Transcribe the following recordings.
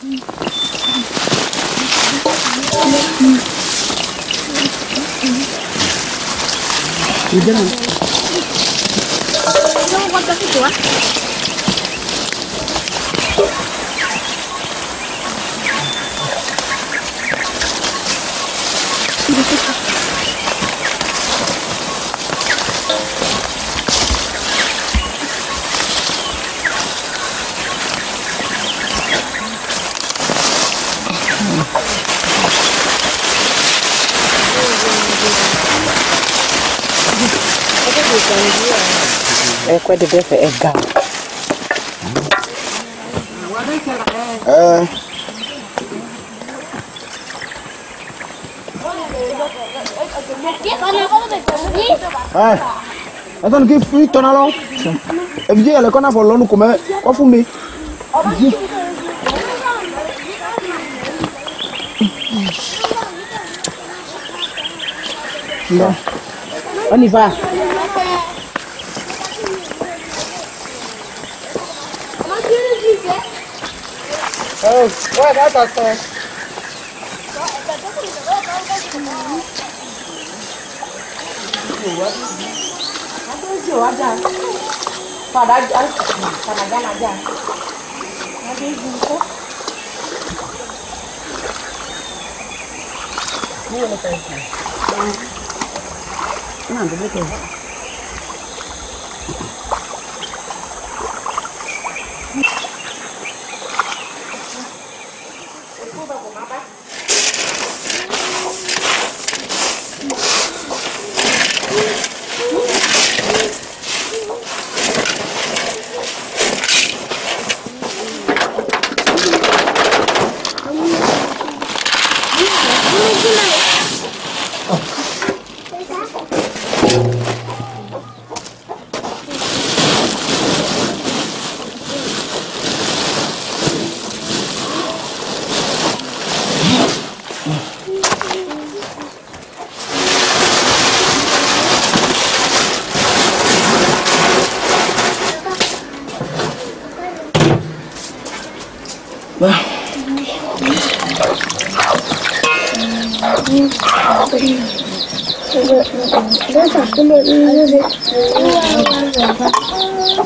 Jangan. Kamu kontak itu ah? Quoi de bœuf est gars. Attends, qui fuit ton allant? Et vous dites, elle est qu'on a volé, nous comment? Quoi fumé? Bon, on y va. Ouais, attends. Pada aja, sana aja. Nanti jumpa. Ini ada apa? Nah, betul.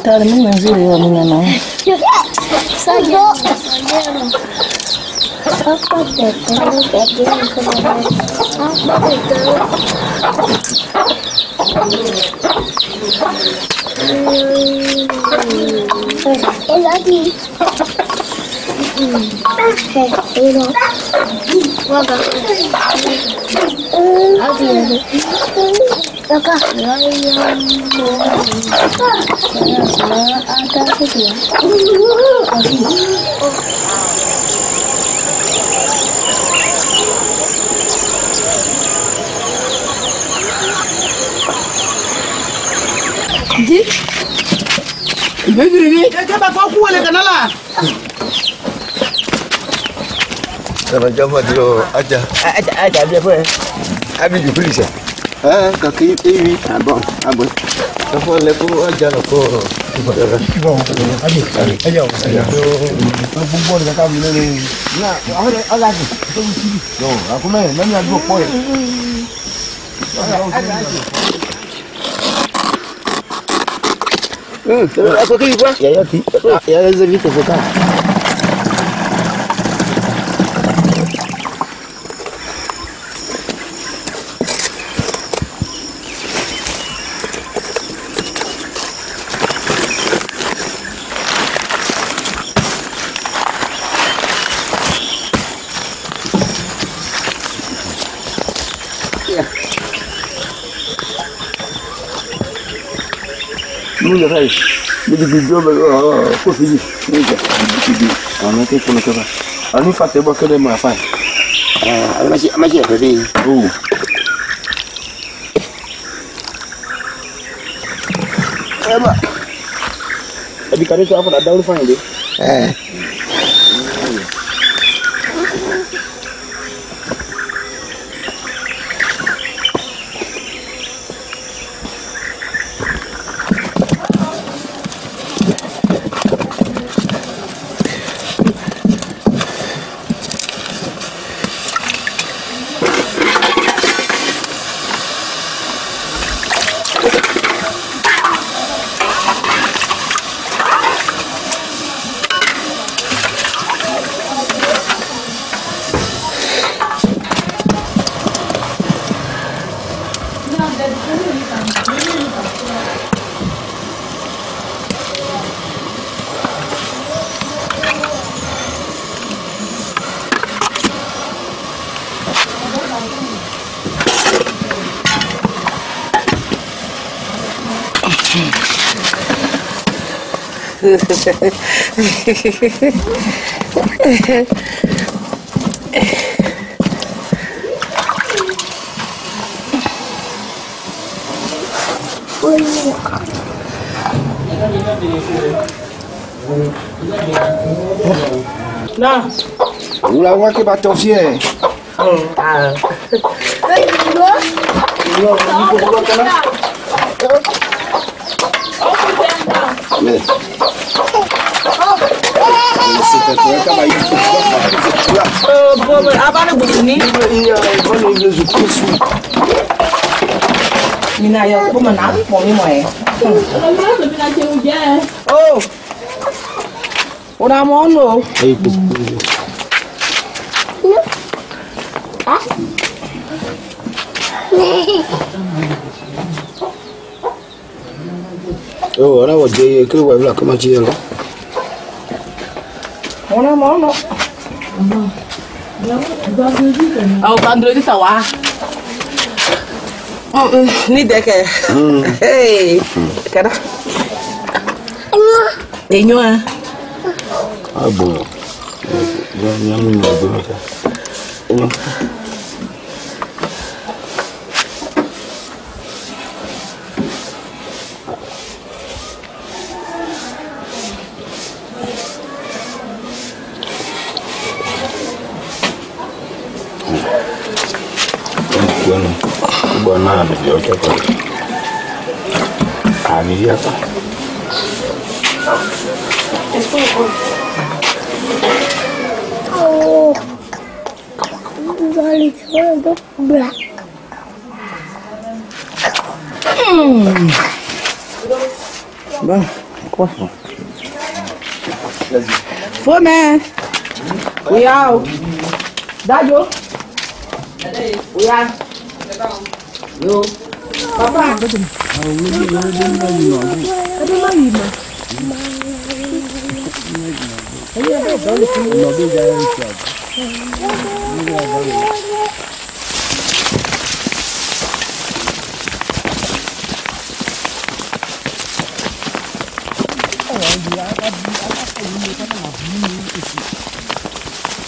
Tahu mana sih yang mana? Saja. Apa betul? Apa betul? Lagi. Ini. Waga. Adi. Waga. Ada situ. Di? Begini, dia bawa aku oleh kanala. Sama jama dulu aja dia apa? Abi di polisi. Kaki ini, abang. Kamu lepo aja loko. Bon, abi, ayo. Aku buat dekat kami ni. Nah, ada lagi. No, aku main, mana ada poin. Aku kiri gua. Ya zabi tu kan. Mula kai. Jadi video aku sini. Nanti pun kau. Ani fatih bakal dia maafan. Masih ada di. Apa? Tadi kali tu apa ada ulfan ini? Nah, Ulang lagi baca sih. apa nih begini? Iya, mana ini suku. Mina ya, aku menang, mau ni mau Oh, udah mau lo? Oh, ana waje ke wa bla kama ci yalo. Mau lo? Oh, bandro di tawa. Ni deke. Hey, kada. Denyo ah. Abo. Ya nyamu ni do mata. Bwana ndio kwa familia hapa. Oh, balik itu berat. Bang, kuah. Fome. Uyao. Dajo. Uya. Yo. Papa.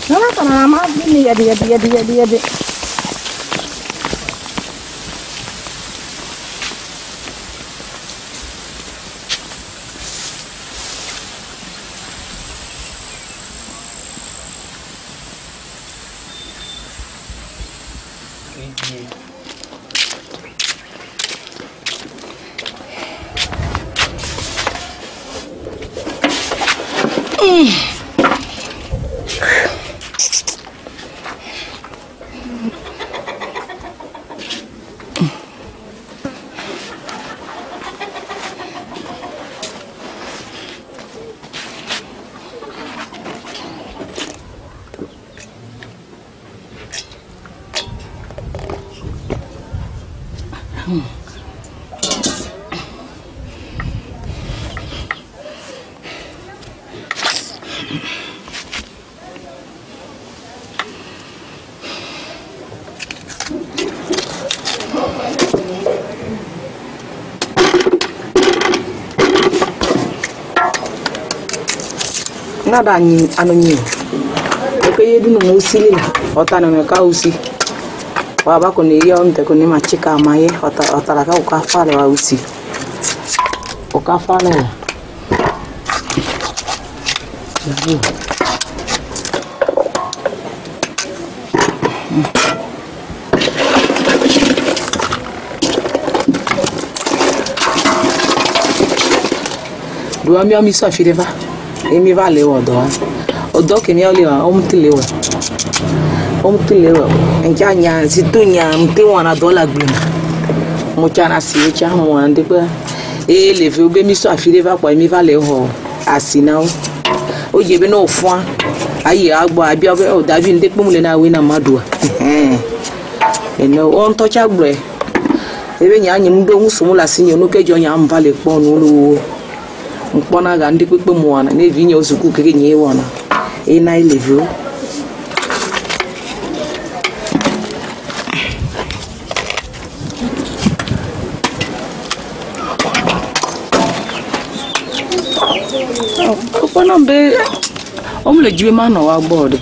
Nana kana ma bini ya dia. Nada ni anonyi. Oke yedu no usili la. Ota no ka usi. Wa ba ko ni yo mte ko ni machika maye ota la ka ukafale wa usi. Ukafale. Dua mi ami so afire va. Emi va le odo ke mi ole wa omtilewa enja nya situnya mti wana dola gbina mo chana si e cha mo ande pe e le fe obe mi so afire va pa emi va le ho asina o je be no fun aye agbo abi o dabi nde pe mu le na we na madua eno on to cha gbre ebe nya anyi mdo nsumu la sinyo no kejo nya mva le pon lu mpona ga ndị kpekpe mụwana na-evi nye ozukwu kege nye wana ị na-elevu Kono be omle jibe ma no wa gbo de.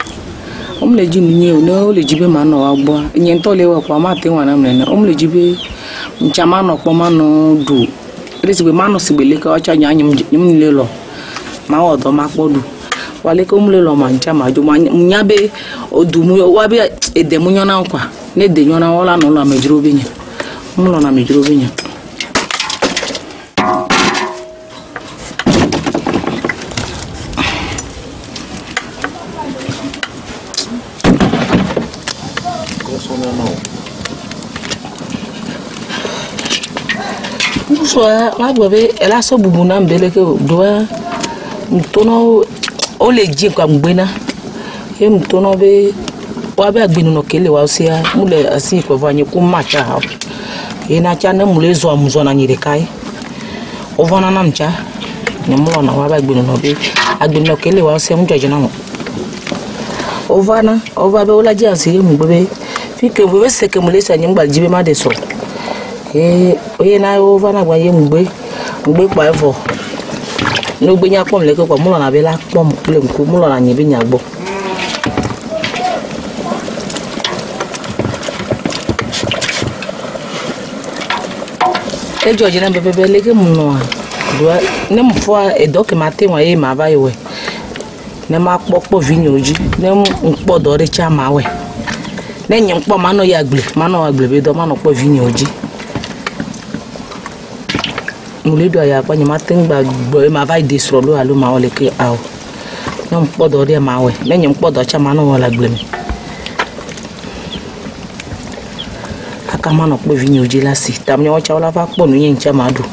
Omle ji ni o no le jibe ma no wa gbo. Nyen to le wa kwa ma te wana mne. Omle jibe nchama no po ma no du. Resi be ma no sibele ka ocha nya nyum le lo. Ma odo ma podu. Wale ko omle lo ma nchama jo ma nya be odu mu wa be edemu nyona kwa. Ne de nyona wala no la mejiro be nya. Mu lo na mejiro be nya. Ma bebe ela so bubu na mbele ke doa mtono o le ji kwa mgbena e mtono be wa be agbenu no kele wa osia mule asi ko vanye ku macha ha e na cha na mule zo amuzo na nyire kai o vona na mcha ni mulo na wa be agbenu no be agbenu no kele wa osia mjoje na o vana o va be ola ji asi mgbebe fi ke bebe se ke mule sa nyi mgbal jibe ma de so oye na over na gwa ye mgbe pa evọ no gbe nya pom le ko mulo na be la pom le nku mulo na nyibe nya gbo e George na bebe le ke muno do ne mfo e doke mate wa ye ma ba yewe ne ma popo vinyoji ne mpo do re cha ma we ne nyi mpo ma no ya gble ma no agble be do ma no po vinyoji muledo ya kwa nyama tengba gbo ma vai desro lo alo ma ole ke awo no mpodo de ma we me nyi mpodo cha ma no wala gblem aka ma no po vinyo oji lasi tam nyo cha wala fa po no yen cha ma do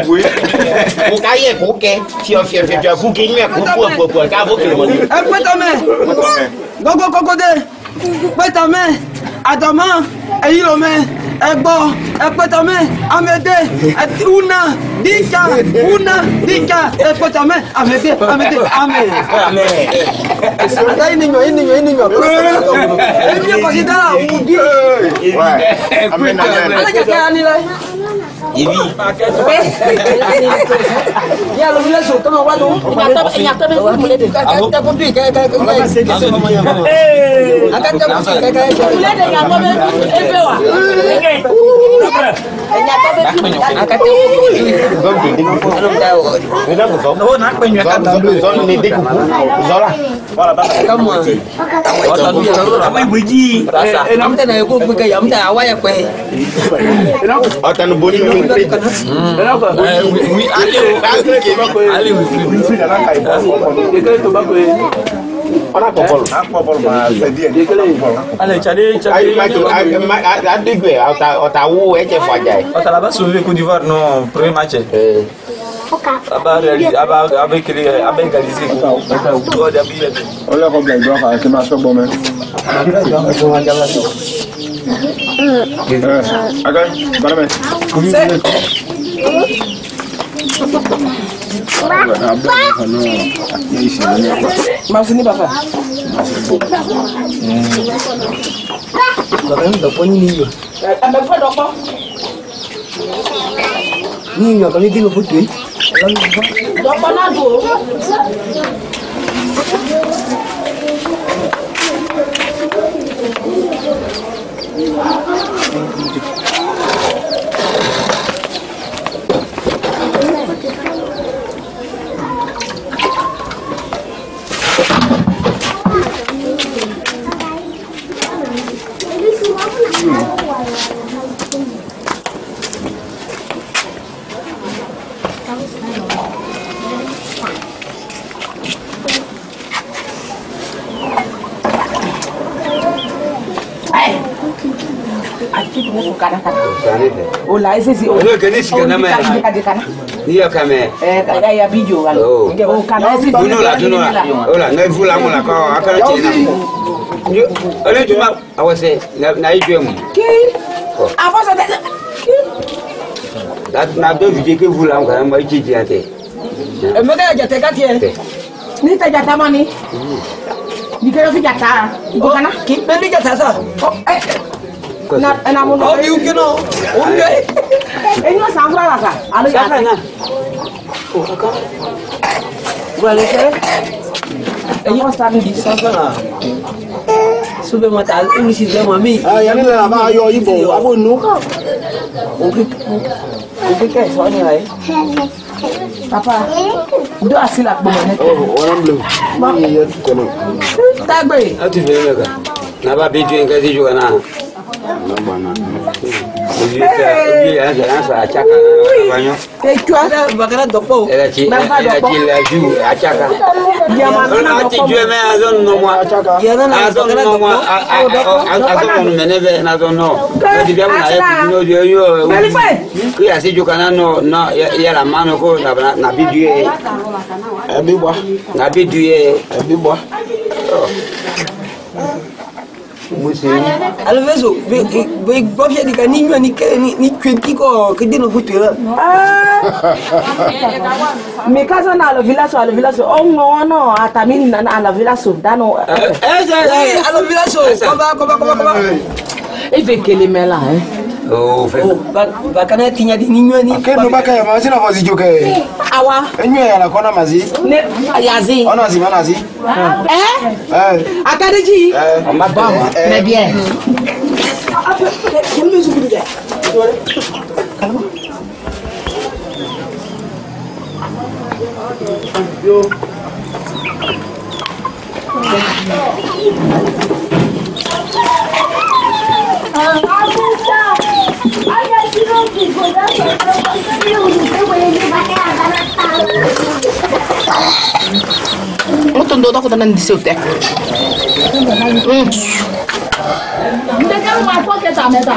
Oui. Mon cahier est coquet. Si on fait un bouquet, il y a un coup pour un bouquet. Écoute ta main. Gogo cocodé. Écoute ta main. Adama. Et il le met. Ebo. Écoute ta main. Amédé. Una. Dika. Écoute ta main. Amédé. Amen. Ada ini nyo. Ini considère la moudi. Ouais. Amen. Ala kaka ni la. Ibi. Ya lo mule so kama wadu. Nyata be mule de. Akata kompi kaka. Akata mule de nyata be ebewa. Nyata be akata no na kwenye akata zone ni deku. Zola. Wala baba. kama Apa ibuji? amta na yuko kuka amta awaya kwe. Ata no boni no mpe. Ali Ona popol ma sedie. Ale chale Adigwe ota wu eche fajai. ota la ba sauver Côte d'Ivoire non premier match. Aba égalisé ko. O da bi. On l'a compris doit faire c'est ma so bon mais. Aga, barame. Masini papa. Baba ndo poni niyo. Ame fo do po. Niyo kali dilo putui. Do po na do. Ola ese si o. Lo que ni siquiera me. Dia kame. Ada ya video kan. Oh. Karena sih Bunuh lah. Olah, ngai fula mula kau akan cina. Oleh cuma awase na ijo mu. Apa saja? Na do video ke fula kan mai ciji ate. Mereka aja tekat ya. Ni tak jatah mana ni? Ni kira si jatah. Bukan ah? Beli jatah sah. Namun Oh, you kena. Oh, ya. ini sampai lah kan? Ada Siapa jatah. na? Boleh ke? Ini pasal di Sasa. Sube mata ini si dia mami. Ah, yang ni lah apa ayo ibu, apa nu? Oke ke soalnya lah. Apa? Udah hasil aku mana? Oh, orang belum. Iya, kono. Tak baik. Atu vile ka. Na ba video ngazi juga na. Mana? Ubi anza achaka banyo. Kecua. Bakara dopo. Era ci la ju achaka. Dia mana? Ati ju me azon no mo achaka. Azon no mo azon no meneve na azon no. Di bia na ya no yo. Ki asi ju kana no ya la mano ko na video Ebibwa. na video Ebibwa. musi. Alveso, be gofia di caninho ni kwenti ko kidino futela. Me casa na lo vilaso. No, atamini na la vilaso. Dano. Alo vilaso. Koba. Eve kele mela Oh, fe. Bakana tinya di ninyo ni. Kendo baka ya mazi na vozi joke. Awa. Enyo ya na kona mazi. Ne yazi. Ona zi mana zi. Akadeji. Mabama. Très bien. Mutondo dako tanan di seu tek. Ndeka wa poke ta meta.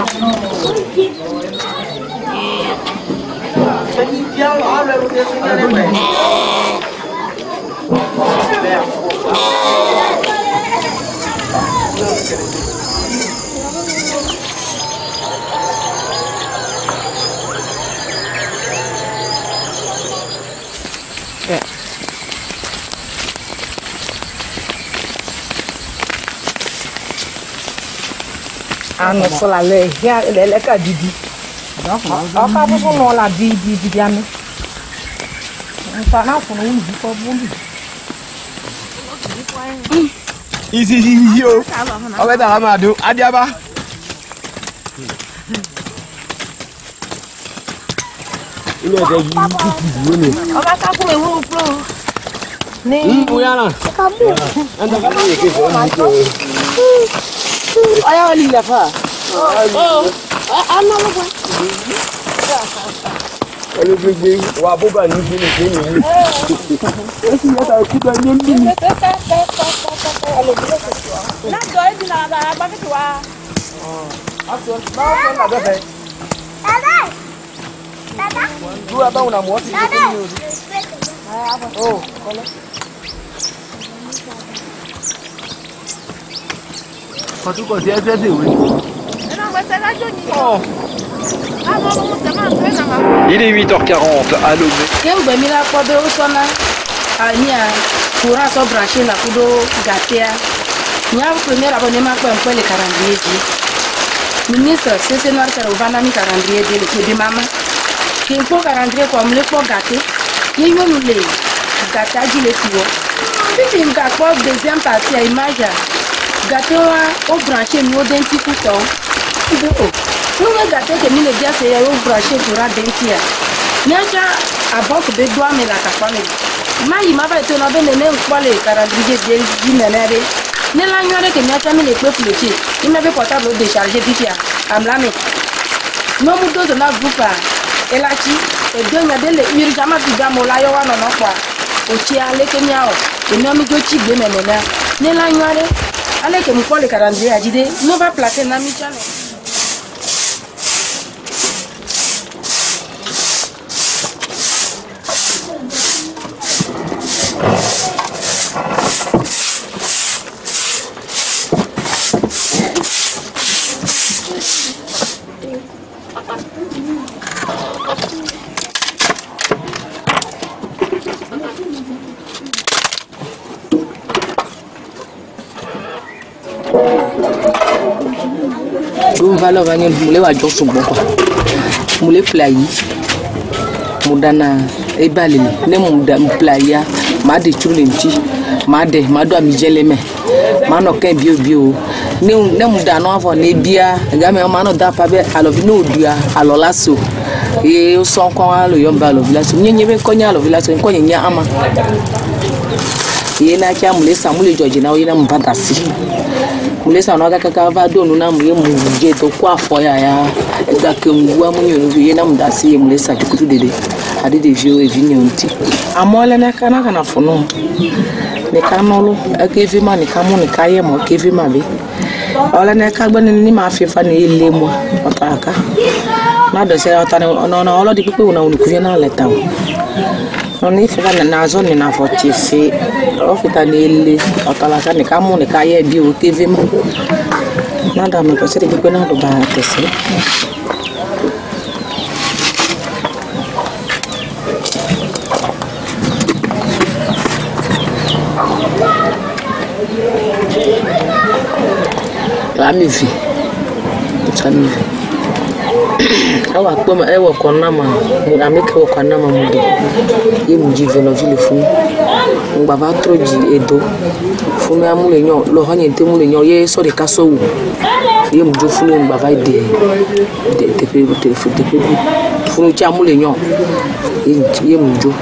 Anu fola le ya le ka didi. Aka bu so no la di anu. Nta na funu wu bi ko bu bi. Isi yo. Obe ta amadu adiaba. Ile de yi ni. Oba ka ku me wu pro. Ni Uyana. Anda kana ye ke so ni ko. aya wali la fa. Ana lo ba. Ole gbegbe wa boba ni bi ni ke ni. Esi ya ta ku da ni ni. Na do e dina ba ba ke wa. Aso ba so na be. Dada. Dua ba una mo ti. Oh, kola. Kọtú kọ sí ẹsẹ ìwé. Il est 8h40 à Lomé. Kemgbe mi la kpọdo usona ania kura so branché la kudo gatia. Nya premier abo ne ma kwa mpele calendrier ji. Ministre c'est noir que uvana mi calendrier de le de mama. Ki mpo calendrier kwa mle po gate. Ni yo le gata ji le tiwo. Bi mi ga kwa deuxième partie à image. Gâteau au branché nous denti couteau. Nous le gâteau que nous le dia c'est au branché pour la dentia. Nyaja avant que bedoa me la kapame. Ma ima va être na bene ne kwale calendrier de dinere. Ne la nyore que nyaja me le peut flécher. Il m'avait portable décharger pipia. Amlame. No mu dozo na grupa. Elachi e do nya de le urgama biga mo la yo wa no no kwa. Ochi ale ke nyao. E no mi go chi gbe menena. Ne la nyore allez que nous prenons le calendrier à dire nous va placer dans mi channel. do valeur va nyen mule wa josu bon quoi mule playi mudana e balili ne muda playa ma de chulenti ma de ma do mi jeleme ma no kan bio ne muda no avon ne bia ga me ma no da pa be alovi no dua alolaso e o son kon alo yomba lo village nyenye be konya lo village ko nyenya ama ye na kya mule samule George na oyina mpatasi mule sa no kaka va do no na mu ye mu je to kwa fo ya ga ke mu wa mu nyonu ye na mudasi ye mule sa tukutu dede ade de vio e vinyonti amola na kana fono ne kanolo akevi ma ne kamo ne kaye mo kevi ma be ola na ka gbo ni ma fefa ne ile mo otaka na do se otane no olo di pipe una unukuye na leta o no ni fefa na zo ni na fortifi o fita ne ile otala ne kamo ne kaye bi o kevi ma na da me ko se di pipe na do ba tese Amivi Amivi awa kpoma ewo konama ameke wo konama mudo ye muji velo vile fun ngba va troji edo fun amule nyo lo hanye te mule nyo ye so de kaso wu ye mujo fun ngba va de te fun cha mule nyo ye mujo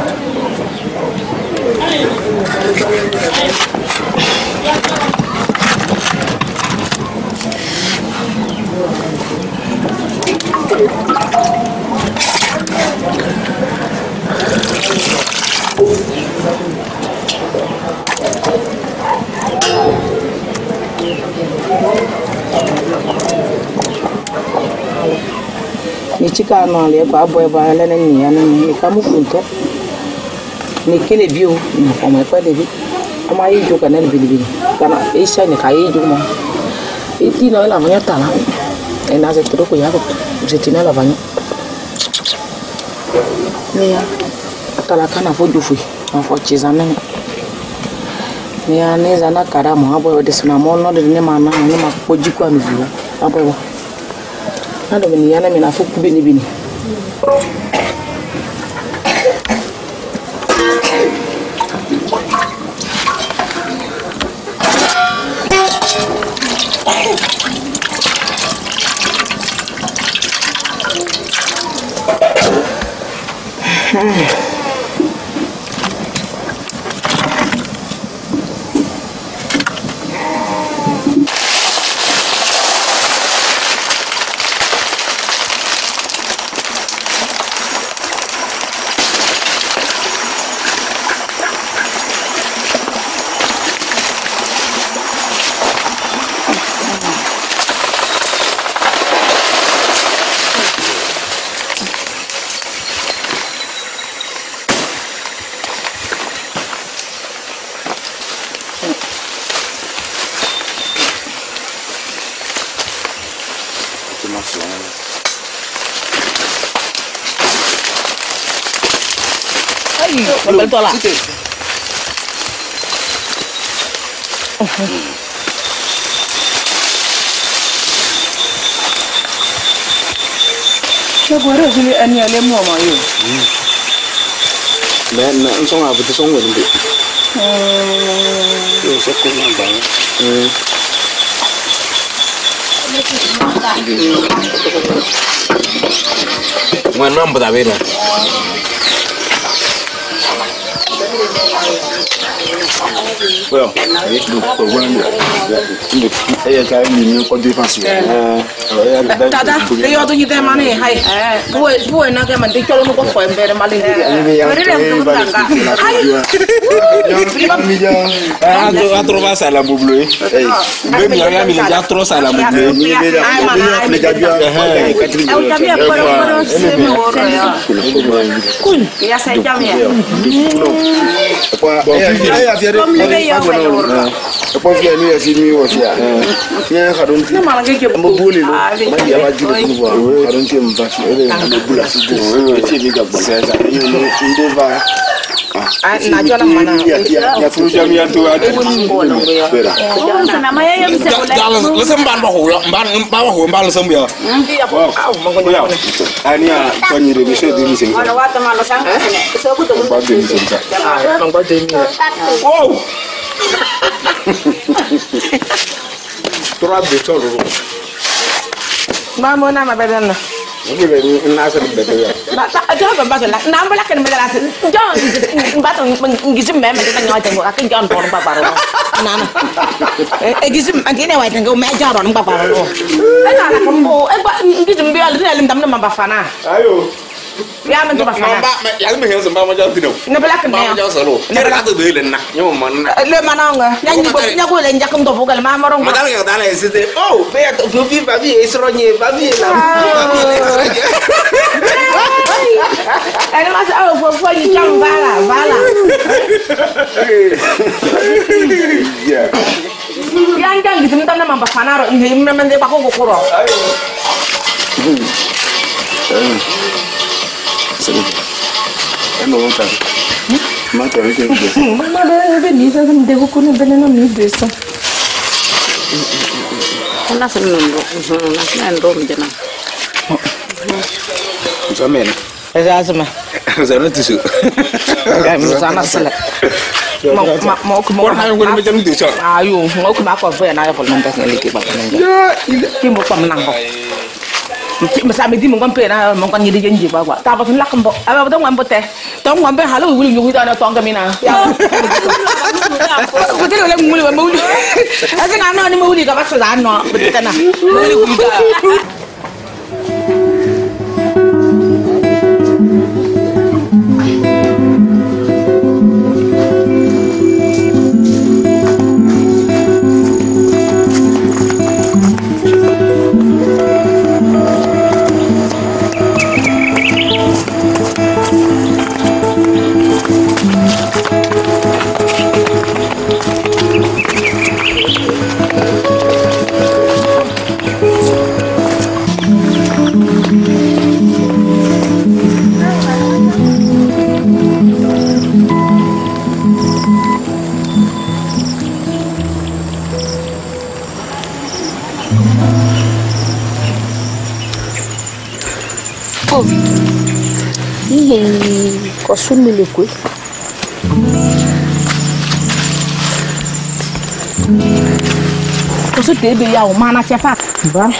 ni chika no le ba boy ba le ni ya ni kamu funto ni kele bio ni fo ma pa de bi ama yi jo kana le bi kana e sha ni ka yi jo mo e ti no la manya tala e na se tro ko ya ko se ti na la vanya ni ya tala kana fo jo fu ma fo chizana ni ya ne zana kara mo abo de suna mo no de ne ma na ni ma ko ji kwa mi vu abo nado ni yana mina fuku bini Belum tolak. Saya baru sini ani ale mau mayu. Na nsong apa tu song wala ndi. Yo sekon na ba. Mwan mambo da bela. Well, Tata, dia tu kita mana? Hai, buat nak mana? Dia kalau nak kau ember maling dia. A trovar sala bublo. Bem ya mi ya tro sala bublo. Cool, ya saya jam ya. Apa dia ni asini wasia. Ni kadon ti. Mbuli lo. Mandi apa jibu kuwa. Kadon ti mbasi. Mbula sibu. Ti ni gabba. Sasa ni ndeva. najua mana ya furu jam ya to ada bera sana maya yo bisa lu semban ba ho mba lu sembu ya ya ani ya tonyi de misho de misho ana wata malo sang so ku to ba de misho ba de mi wow Tora de toro mamo na mabedan na ngule na sa de ya ba ta ba la na ba la kan me la jon ba to ngizim me me ta ngata ngo akin jon bon ba baro na na ngizim antine wa tan go me jon ba baro na na ko ba ngizim bi ala lim dam na ba fana ayo ya men to ba fana ya me hen ba ma jon tino na ba la kan me ma jon solo kera ka to be le na nyo mo na le mananga nya ko le njakam to bugal ma marong ma dal ga dal site oh be ya to fi ba vi esronye ba vi la Ele mas foi de chão vala. Yeah. Yang jang gitu minta nama bafanaro ini memang dia pakai kokoro. Eno nota. Mata ni ke. Mama be ni sa sam dego kono beneno ni desa. Ona senendo, ona senendo mjana. Zaman. Azazma. Zaman tisu. Sana sala. Mau ke Orang yang gua macam tu so. Ayo, mau ke makau fe na ya pol nanti sekali ke bapak nang. Ki mo pam nang ko. Masa medi mo kan pe na mo kan ngidi janji ba kwa. Ta ba tun lakam bo. Aba ba tong ngam bote. Tong ngam be halu wulu yugu ta na tong kamina. Ya. Ko te le ngulu ba mulu. Asa na no ni mulu ka ba sa no. Betul na. Mulu yugu ta. Kosun milikku. Kosun debe ya mana cepat. Bang.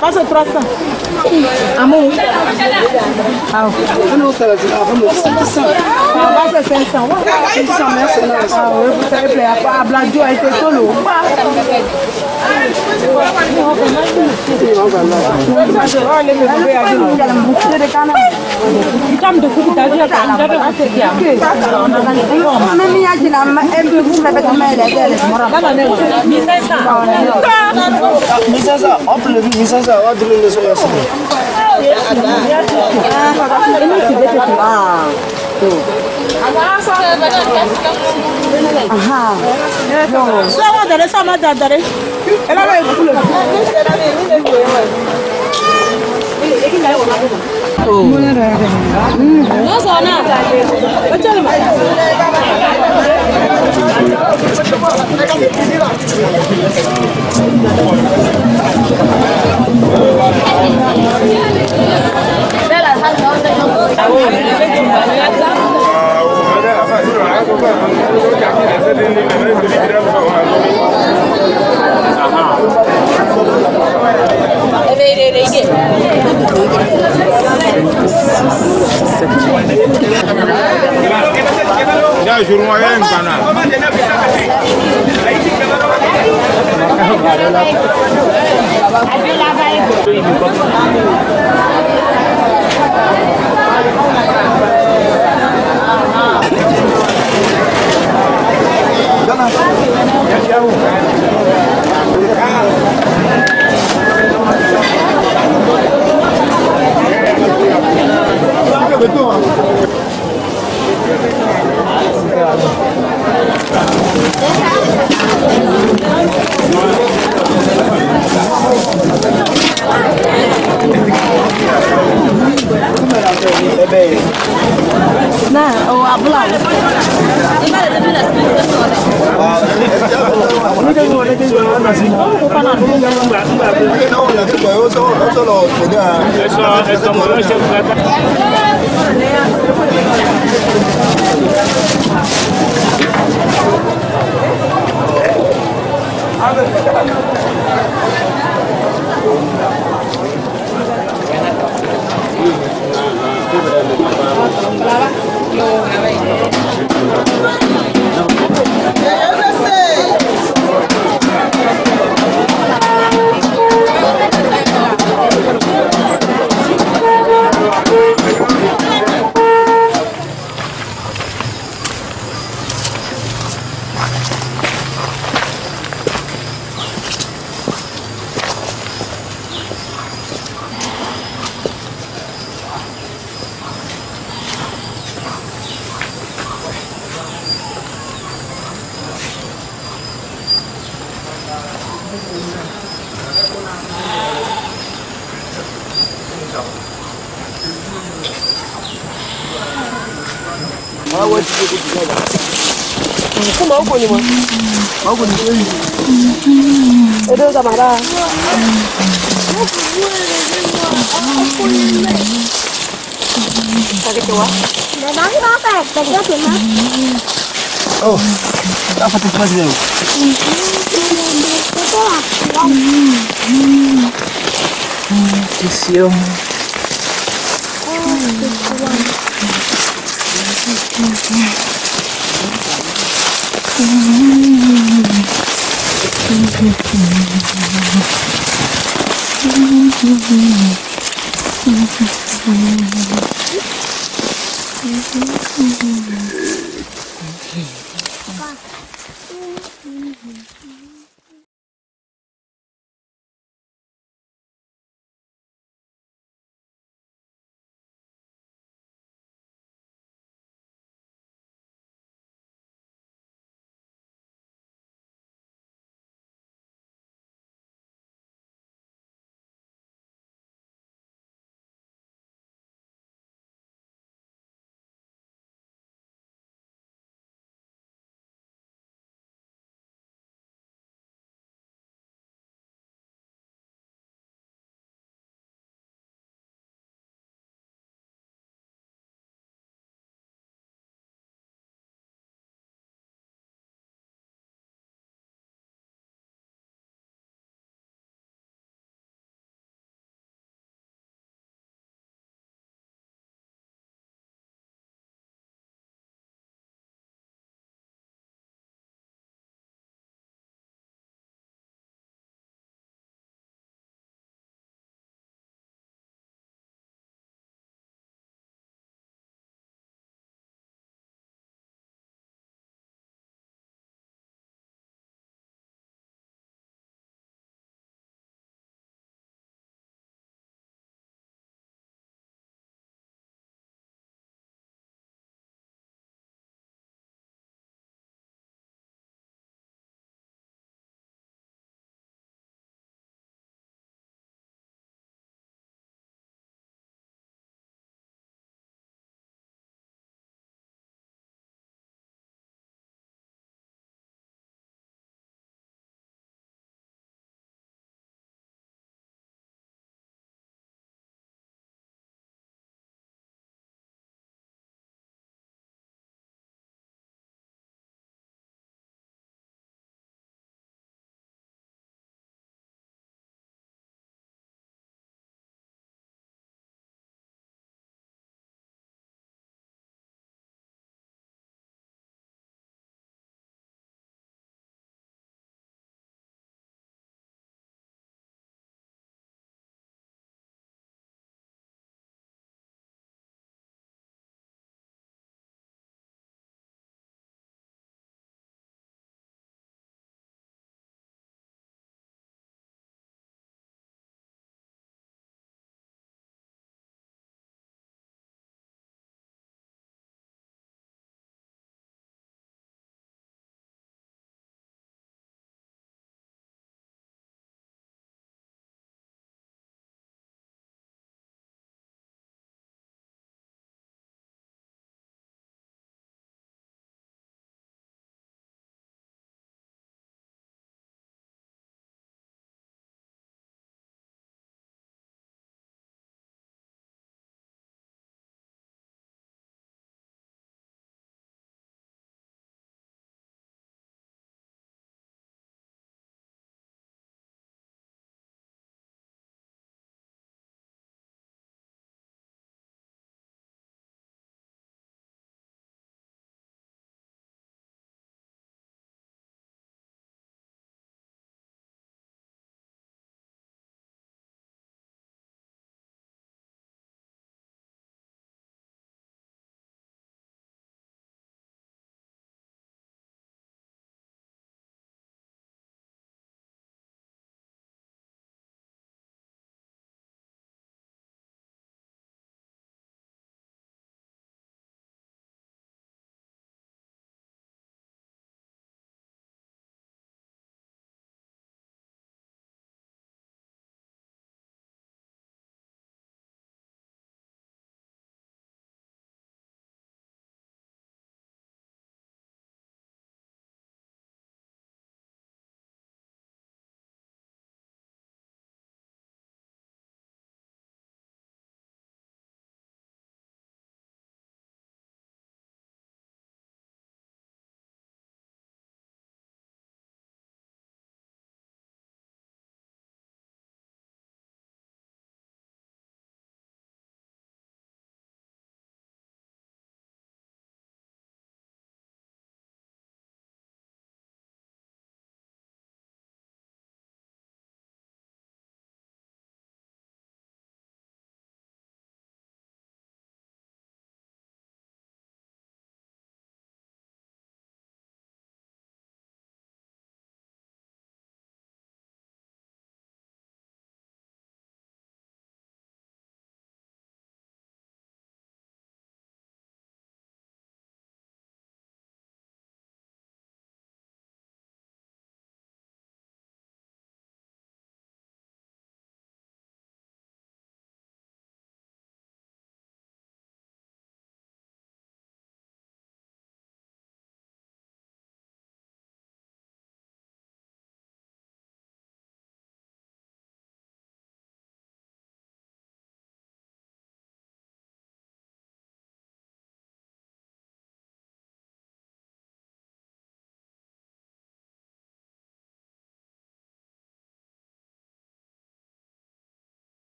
Passa 300. Amor. Ah, eu não sei se vamos 700. Ah, vai ser 500. 700 mesmo. Ah, eu vou ter que a blanco aí tem todo. Ya suruh ayam kana. Nah, oh abulah. Como huko ni mwa? Huko ni kweli. Ndio zamara. Takitoa. Dadang apa? Tadi apa mah? Oh, apa tu pas dia? Tissio.